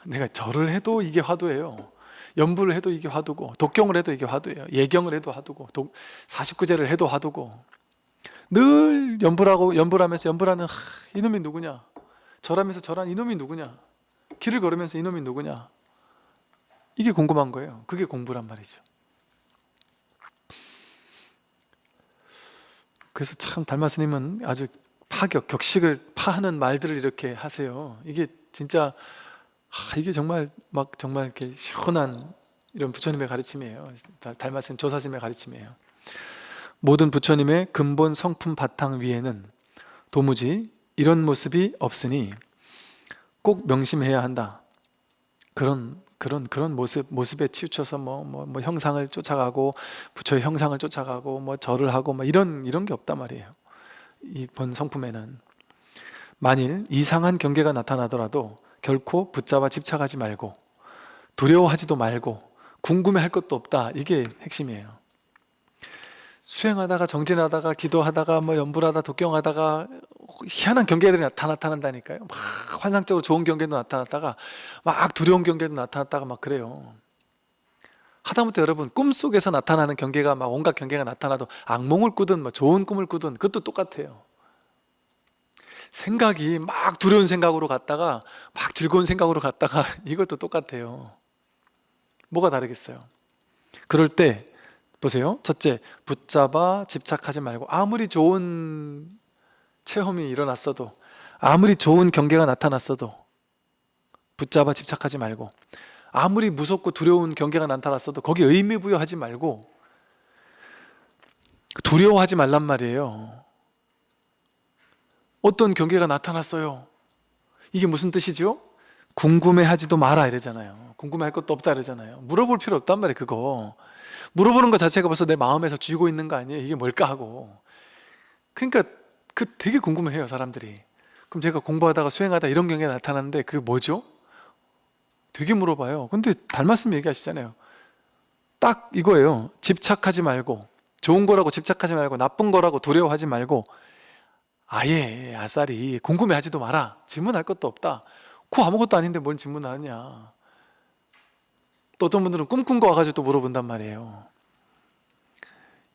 내가 절을 해도 이게 화두예요. 연불을 해도 이게 화두고, 독경을 해도 이게 화두예요. 예경을 해도 화두고, 49제를 해도 화두고, 늘 연불하면서 연불하는 이놈이 누구냐, 절하면서 절한 이놈이 누구냐, 길을 걸으면서 이놈이 누구냐, 이게 궁금한 거예요. 그게 공부란 말이죠. 그래서 참 달마 스님은 아주 격식을 파하는 말들을 이렇게 하세요. 이게 진짜 이게 정말 이렇게 시원한 이런 부처님의 가르침이에요. 달마 스님, 조사 스님의 가르침이에요. 모든 부처님의 근본 성품 바탕 위에는 도무지 이런 모습이 없으니 꼭 명심해야 한다. 그런 모습에 치우쳐서 뭐 형상을 쫓아가고, 부처의 형상을 쫓아가고, 뭐 절을 하고, 뭐 이런 게 없단 말이에요. 이 본 성품에는 만일 이상한 경계가 나타나더라도 결코 붙잡아 집착하지 말고, 두려워하지도 말고, 궁금해할 것도 없다. 이게 핵심이에요. 수행하다가, 정진하다가, 기도하다가, 뭐 연불하다, 독경하다가 희한한 경계들이 다 나타난다니까요. 막 환상적으로 좋은 경계도 나타났다가, 막 두려운 경계도 나타났다가 막 그래요. 하다못해 여러분, 꿈속에서 나타나는 경계가, 막 온갖 경계가 나타나도 악몽을 꾸든 뭐 좋은 꿈을 꾸든 그것도 똑같아요. 생각이 막 두려운 생각으로 갔다가 막 즐거운 생각으로 갔다가 이것도 똑같아요. 뭐가 다르겠어요? 그럴 때 보세요. 첫째, 붙잡아 집착하지 말고, 아무리 좋은 체험이 일어났어도, 아무리 좋은 경계가 나타났어도 붙잡아 집착하지 말고, 아무리 무섭고 두려운 경계가 나타났어도 거기에 의미부여하지 말고, 두려워하지 말란 말이에요. 어떤 경계가 나타났어요. 이게 무슨 뜻이죠? 궁금해하지도 마라 이러잖아요. 궁금해할 것도 없다 이러잖아요. 물어볼 필요 없단 말이에요. 그거 물어보는 것 자체가 벌써 내 마음에서 쥐고 있는 거 아니에요? 이게 뭘까 하고. 그러니까 되게 궁금해해요, 사람들이. 그럼 제가 공부하다가 수행하다 이런 경계가 나타났는데 그게 뭐죠? 되게 물어봐요. 근데 달말씀 얘기하시잖아요. 딱 이거예요. 집착하지 말고, 좋은 거라고 집착하지 말고, 나쁜 거라고 두려워하지 말고, 아예 아싸리 궁금해하지도 마라. 질문할 것도 없다. 그 아무것도 아닌데 뭘 질문하느냐. 또 어떤 분들은 꿈 꾼 거 와가지고 또 물어본단 말이에요.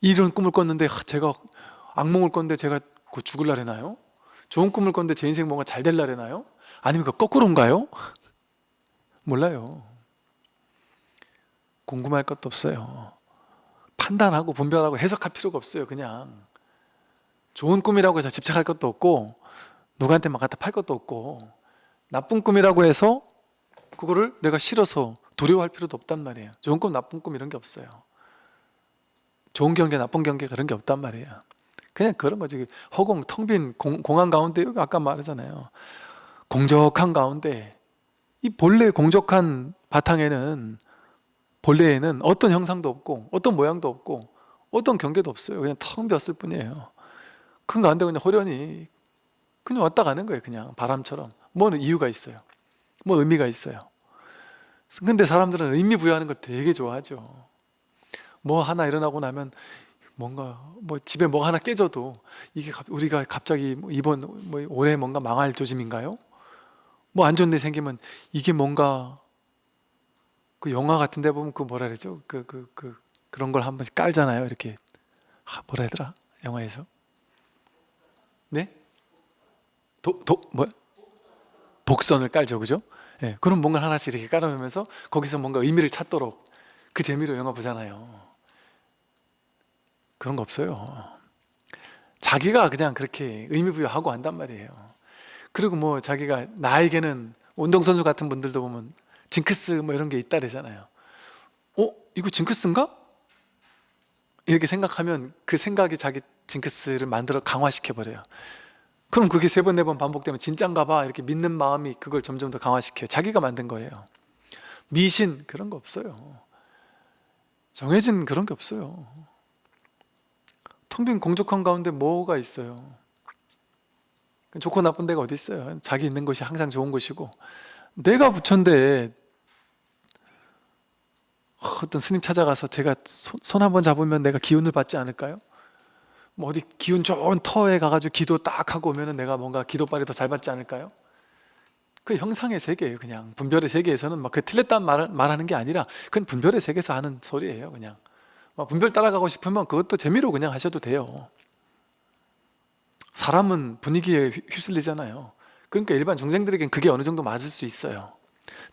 이런 꿈을 꿨는데 제가 악몽을 꿨는데 제가 그 죽을라래나요? 좋은 꿈을 꿨는데 제 인생 뭔가 잘 될라래나요? 아니면 그 거꾸로인가요? 몰라요. 궁금할 것도 없어요. 판단하고 분별하고 해석할 필요가 없어요. 그냥 좋은 꿈이라고 해서 집착할 것도 없고 누구한테 막 갖다 팔 것도 없고 나쁜 꿈이라고 해서 그거를 내가 싫어서 두려워할 필요도 없단 말이에요. 좋은 꿈, 나쁜 꿈 이런 게 없어요. 좋은 경계, 나쁜 경계 그런 게 없단 말이에요. 그냥 그런 거지. 허공, 텅 빈 공항 가운데, 아까 말하잖아요. 공적한 가운데 이 본래 공적한 바탕에는 본래에는 어떤 형상도 없고 어떤 모양도 없고 어떤 경계도 없어요. 그냥 텅 비었을 뿐이에요. 그 가운데 그냥 호련히 그냥 왔다 가는 거예요. 그냥 바람처럼. 뭐는 이유가 있어요. 뭐 의미가 있어요. 근데 사람들은 의미 부여하는 거 되게 좋아하죠. 뭐 하나 일어나고 나면 뭔가 뭐 집에 뭐 하나 깨져도 이게 우리가 갑자기 이번 뭐 올해 뭔가 망할 조짐인가요? 뭐 안 좋은 일 생기면 이게 뭔가 그 영화 같은 데 보면 그 뭐라 그러죠? 그런 걸 한 번씩 깔잖아요. 이렇게 뭐라 하더라? 영화에서. 네? 뭐 복선을 깔죠. 그죠? 예, 그럼 뭔가 하나씩 이렇게 깔아놓으면서 거기서 뭔가 의미를 찾도록 그 재미로 영화 보잖아요. 그런 거 없어요. 자기가 그냥 그렇게 의미 부여하고 한단 말이에요. 그리고 뭐 자기가 나에게는 운동선수 같은 분들도 보면 징크스 뭐 이런 게 있다 그러잖아요. 이거 징크스인가? 이렇게 생각하면 그 생각이 자기 징크스를 만들어 강화시켜 버려요. 그럼 그게 세 번, 네 번 반복되면 진짠가 봐 이렇게 믿는 마음이 그걸 점점 더 강화시켜요. 자기가 만든 거예요. 미신 그런 거 없어요. 정해진 그런 게 없어요. 텅 빈 공적한 가운데 뭐가 있어요? 좋고 나쁜 데가 어디 있어요? 자기 있는 곳이 항상 좋은 곳이고 내가 부처인데 어떤 스님 찾아가서 제가 손 한번 잡으면 내가 기운을 받지 않을까요? 뭐 어디 기운 좋은 터에 가가지고 기도 딱 하고 오면은 내가 뭔가 기도빨이 더 잘 받지 않을까요? 그 형상의 세계예요. 그냥 분별의 세계에서는 막 그 틀렸다는 말하는 게 아니라 그건 분별의 세계에서 하는 소리예요. 그냥 막 분별 따라가고 싶으면 그것도 재미로 그냥 하셔도 돼요. 사람은 분위기에 휩쓸리잖아요. 그러니까 일반 중생들에겐 그게 어느 정도 맞을 수 있어요.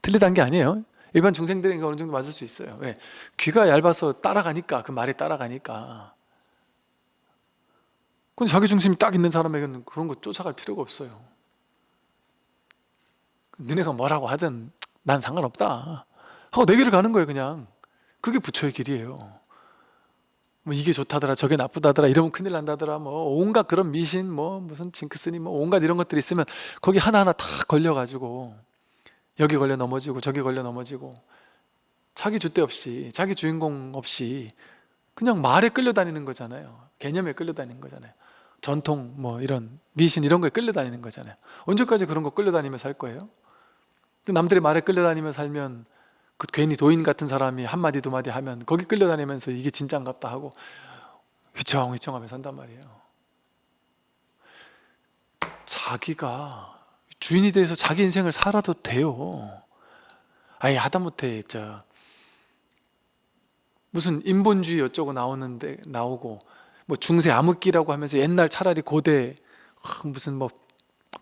틀리다는 게 아니에요. 일반 중생들에게 어느 정도 맞을 수 있어요. 왜? 귀가 얇아서 따라가니까, 그 말이 따라가니까. 근데 자기 중심이 딱 있는 사람에게는 그런 거 쫓아갈 필요가 없어요. 너네가 뭐라고 하든 난 상관없다 하고 내 길을 가는 거예요. 그냥 그게 부처의 길이에요. 뭐 이게 좋다더라 저게 나쁘다더라 이러면 큰일 난다더라 뭐 온갖 그런 미신 뭐 무슨 징크스니 뭐 온갖 이런 것들이 있으면 거기 하나하나 다 걸려가지고 여기 걸려 넘어지고 저기 걸려 넘어지고 자기 줏대 없이 자기 주인공 없이 그냥 말에 끌려다니는 거잖아요. 개념에 끌려다니는 거잖아요. 전통 뭐 이런 미신 이런 거에 끌려다니는 거잖아요. 언제까지 그런 거 끌려다니면서 살 거예요? 남들의 말에 끌려다니며 살면 그 괜히 도인 같은 사람이 한마디 두마디 하면 거기 끌려다니면서 이게 진짠갑다 하고 휘청휘청하며 산단 말이에요. 자기가 주인이 돼서 자기 인생을 살아도 돼요. 아예 하다못해 무슨 인본주의 어쩌고 나오고 뭐 중세 암흑기라고 하면서 옛날 차라리 고대 무슨 뭐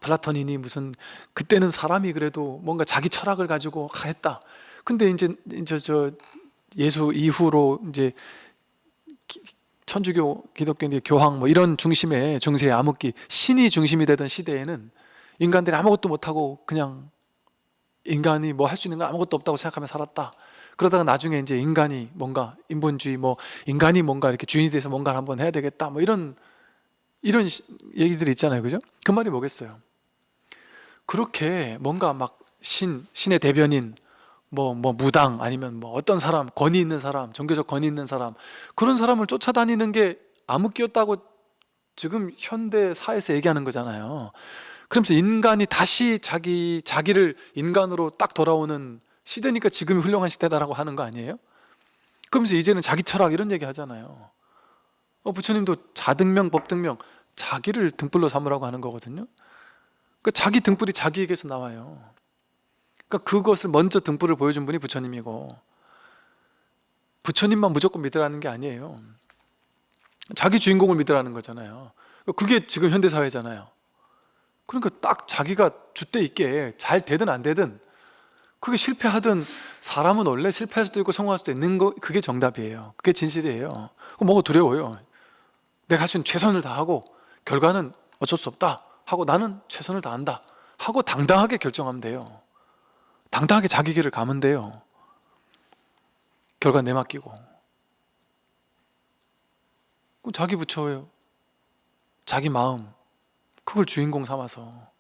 플라톤이니 무슨 그때는 사람이 그래도 뭔가 자기 철학을 가지고 했다. 근데 이제 저 예수 이후로 이제 천주교, 기독교, 교황 뭐 이런 중심의 중세의 암흑기 신이 중심이 되던 시대에는 인간들이 아무것도 못하고 그냥 인간이 뭐 할 수 있는 건 아무것도 없다고 생각하며 살았다. 그러다가 나중에 이제 인간이 뭔가 인본주의 뭐 인간이 뭔가 이렇게 주인이 돼서 뭔가를 한번 해야 되겠다 뭐 이런 얘기들이 있잖아요. 그죠? 그 말이 뭐겠어요? 그렇게 뭔가 막 신의 대변인 뭐 무당 아니면 뭐 어떤 사람 권위 있는 사람 종교적 권위 있는 사람 그런 사람을 쫓아다니는 게 암흑기였다고 지금 현대 사회에서 얘기하는 거잖아요. 그러면서 인간이 다시 자기를 인간으로 딱 돌아오는 시대니까 지금이 훌륭한 시대다라고 하는 거 아니에요? 그러면서 이제는 자기 철학 이런 얘기 하잖아요. 부처님도 자등명 법등명 자기를 등불로 삼으라고 하는 거거든요. 그러니까 자기 등불이 자기에게서 나와요. 그러니까 그것을 먼저 등불을 보여준 분이 부처님이고 부처님만 무조건 믿으라는 게 아니에요. 자기 주인공을 믿으라는 거잖아요. 그게 지금 현대사회잖아요. 그러니까 딱 자기가 줏대 있게 잘 되든 안 되든 그게 실패하든 사람은 원래 실패할 수도 있고 성공할 수도 있는 거 그게 정답이에요. 그게 진실이에요. 뭐가 두려워요. 내가 할 수 있는 최선을 다하고 결과는 어쩔 수 없다 하고 나는 최선을 다한다 하고 당당하게 결정하면 돼요. 당당하게 자기 길을 가면 돼요. 결과 내맡기고. 자기 부처예요. 자기 마음, 그걸 주인공 삼아서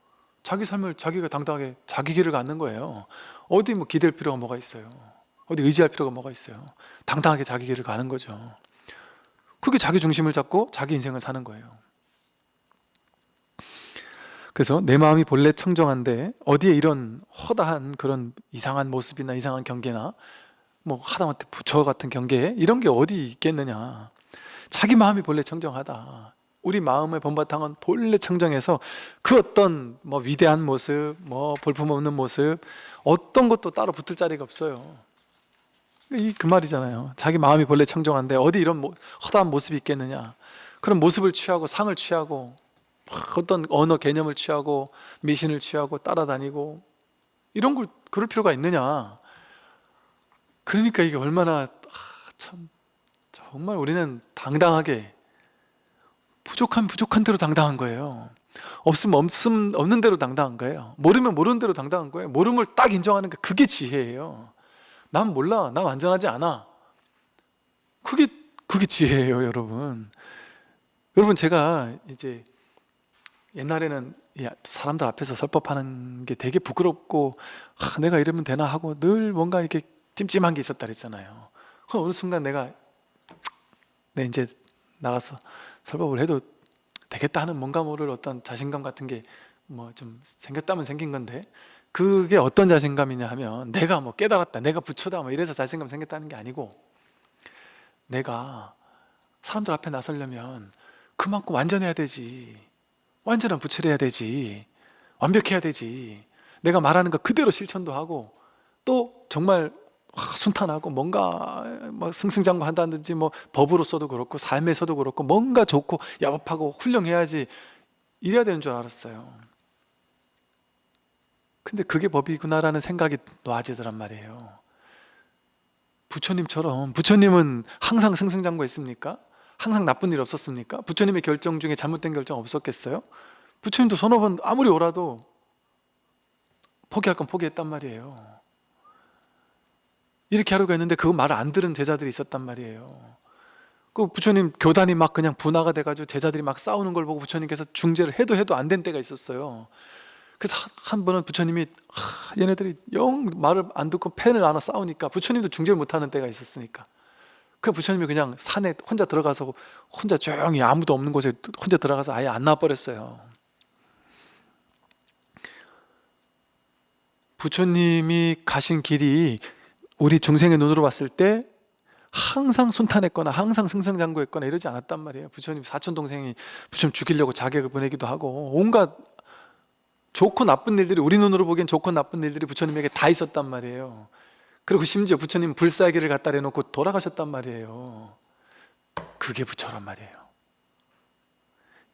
자기 삶을 자기가 당당하게 자기 길을 갖는 거예요. 어디 뭐 기댈 필요가 뭐가 있어요. 어디 의지할 필요가 뭐가 있어요. 당당하게 자기 길을 가는 거죠. 그게 자기 중심을 잡고 자기 인생을 사는 거예요. 그래서 내 마음이 본래 청정한데 어디에 이런 허다한 그런 이상한 모습이나 이상한 경계나 뭐 하다못해 부처 같은 경계 이런 게 어디 있겠느냐. 자기 마음이 본래 청정하다. 우리 마음의 본바탕은 본래 청정해서 그 어떤 뭐 위대한 모습, 뭐 볼품없는 모습 어떤 것도 따로 붙을 자리가 없어요. 그 말이잖아요. 자기 마음이 본래 청정한데 어디 이런 허다한 모습이 있겠느냐. 그런 모습을 취하고 상을 취하고 어떤 언어 개념을 취하고 미신을 취하고 따라다니고 이런 걸 그럴 필요가 있느냐. 그러니까 이게 얼마나 참 정말 우리는 당당하게 부족한 대로 당당한 거예요. 없으면 없는 대로 당당한 거예요. 모르면 모르는 대로 당당한 거예요. 모름을 딱 인정하는 게 그게 지혜예요. 난 몰라, 난 완전하지 않아. 그게 지혜예요, 여러분. 여러분, 제가 이제 옛날에는 사람들 앞에서 설법하는 게 되게 부끄럽고 내가 이러면 되나 하고 늘 뭔가 이렇게 찜찜한 게 있었다 그랬잖아요. 어느 순간 내가 이제 나가서 설법을 해도 되겠다 하는 뭔가 모를 어떤 자신감 같은 게 뭐 좀 생겼다면 생긴 건데, 그게 어떤 자신감이냐 하면 내가 뭐 깨달았다, 내가 부처다 뭐 이래서 자신감 생겼다는 게 아니고, 내가 사람들 앞에 나서려면 그만큼 완전해야 되지, 완전한 부처를 해야 되지, 완벽해야 되지, 내가 말하는 거 그대로 실천도 하고 또 정말 순탄하고 뭔가 막 승승장구한다든지 뭐 법으로서도 그렇고 삶에서도 그렇고 뭔가 좋고 야곱하고 훌륭해야지 이래야 되는 줄 알았어요. 근데 그게 법이구나라는 생각이 놓아지더란 말이에요. 부처님처럼, 부처님은 항상 승승장구했습니까? 항상 나쁜 일 없었습니까? 부처님의 결정 중에 잘못된 결정 없었겠어요? 부처님도 서너 번 아무리 오라도 포기할 건 포기했단 말이에요. 이렇게 하려고 했는데 그거 말을 안 들은 제자들이 있었단 말이에요. 그 부처님 교단이 막 그냥 분화가 돼가지고 제자들이 막 싸우는 걸 보고 부처님께서 중재를 해도 안 된 때가 있었어요. 그래서 한 번은 부처님이 얘네들이 영 말을 안 듣고 펜을 안아 싸우니까 부처님도 중재를 못하는 때가 있었으니까, 그 부처님이 그냥 산에 혼자 들어가서 혼자 조용히 아무도 없는 곳에 혼자 들어가서 아예 안 나와버렸어요. 부처님이 가신 길이 우리 중생의 눈으로 봤을 때 항상 순탄했거나 항상 승승장구했거나 이러지 않았단 말이에요. 부처님 사촌동생이 부처님 죽이려고 자객을 보내기도 하고 온갖 좋고 나쁜 일들이, 우리 눈으로 보기엔 좋고 나쁜 일들이 부처님에게 다 있었단 말이에요. 그리고 심지어 부처님 불사기를 갖다 내놓고 돌아가셨단 말이에요. 그게 부처란 말이에요.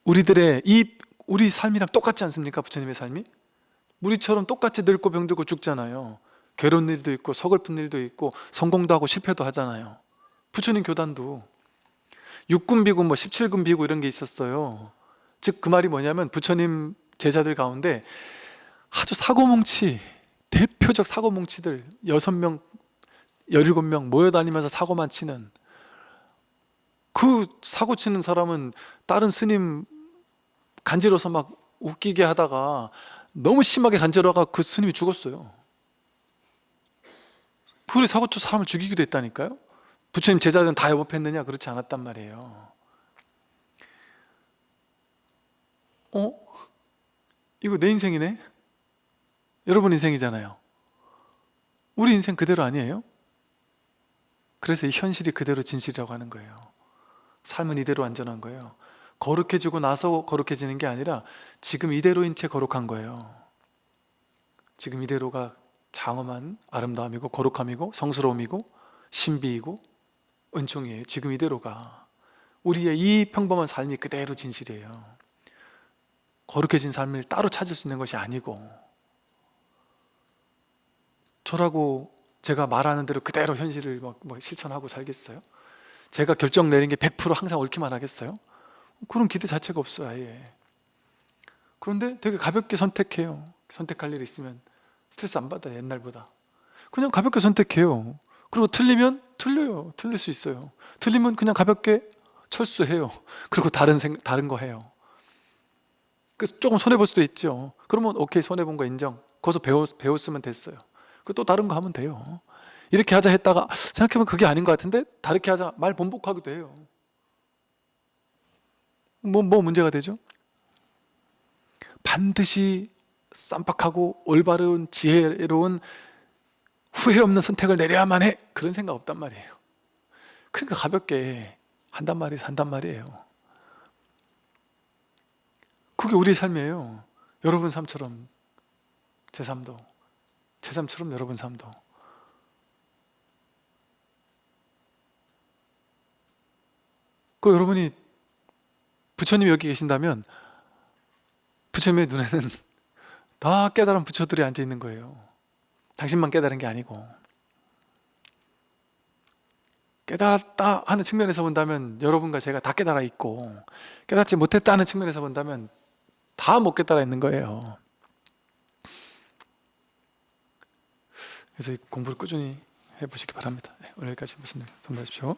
우리 삶이랑 똑같지 않습니까? 부처님의 삶이 우리처럼 똑같이 늙고 병들고 죽잖아요. 괴로운 일도 있고 서글픈 일도 있고 성공도 하고 실패도 하잖아요. 부처님 교단도 육군 비구 뭐 17군 비구 이런 게 있었어요. 즉 그 말이 뭐냐면 부처님 제자들 가운데 아주 사고뭉치, 대표적 사고뭉치들 6명, 17명 모여다니면서 사고만 치는, 그 사고 치는 사람은 다른 스님 간지러서 막 웃기게 하다가 너무 심하게 간지러가 그 스님이 죽었어요. 그리 사고 쳐 사람을 죽이기도 했다니까요. 부처님 제자들은 다 여법했느냐? 그렇지 않았단 말이에요. 이거 내 인생이네? 여러분 인생이잖아요. 우리 인생 그대로 아니에요? 그래서 이 현실이 그대로 진실이라고 하는 거예요. 삶은 이대로 안전한 거예요. 거룩해지고 나서 거룩해지는 게 아니라 지금 이대로인 채 거룩한 거예요. 지금 이대로가 장엄한 아름다움이고 거룩함이고 성스러움이고 신비이고 은총이에요. 지금 이대로가 우리의 이 평범한 삶이 그대로 진실이에요. 거룩해진 삶을 따로 찾을 수 있는 것이 아니고, 저라고 제가 말하는 대로 그대로 현실을 뭐 실천하고 살겠어요? 제가 결정 내린 게 100% 항상 옳기만 하겠어요? 그런 기대 자체가 없어요, 아예. 그런데 되게 가볍게 선택해요. 선택할 일이 있으면 스트레스 안 받아요, 옛날보다. 그냥 가볍게 선택해요. 그리고 틀리면 틀려요. 틀릴 수 있어요. 틀리면 그냥 가볍게 철수해요. 그리고 다른 거 해요. 그래서 조금 손해볼 수도 있죠. 그러면 오케이, 손해본 거 인정. 거기서 배웠으면 됐어요. 그 또 다른 거 하면 돼요. 이렇게 하자 했다가 생각해보면 그게 아닌 것 같은데 다르게 하자, 말 번복하기도 해요. 뭐 문제가 되죠? 반드시 쌈박하고 올바른 지혜로운 후회 없는 선택을 내려야만 해, 그런 생각 없단 말이에요. 그러니까 가볍게 한단 말이에요. 그게 우리의 삶이에요. 여러분 삶처럼 제 삶도, 제 삶처럼 여러분 삶도. 그 여러분이 부처님이 여기 계신다면 부처님의 눈에는 다 깨달은 부처들이 앉아 있는 거예요. 당신만 깨달은 게 아니고. 깨달았다 하는 측면에서 본다면 여러분과 제가 다 깨달아 있고, 깨닫지 못했다 하는 측면에서 본다면 다 못 깨달아 있는 거예요. 그래서 이 공부를 꾸준히 해보시기 바랍니다. 오늘 여기까지 말씀 전달하십시오.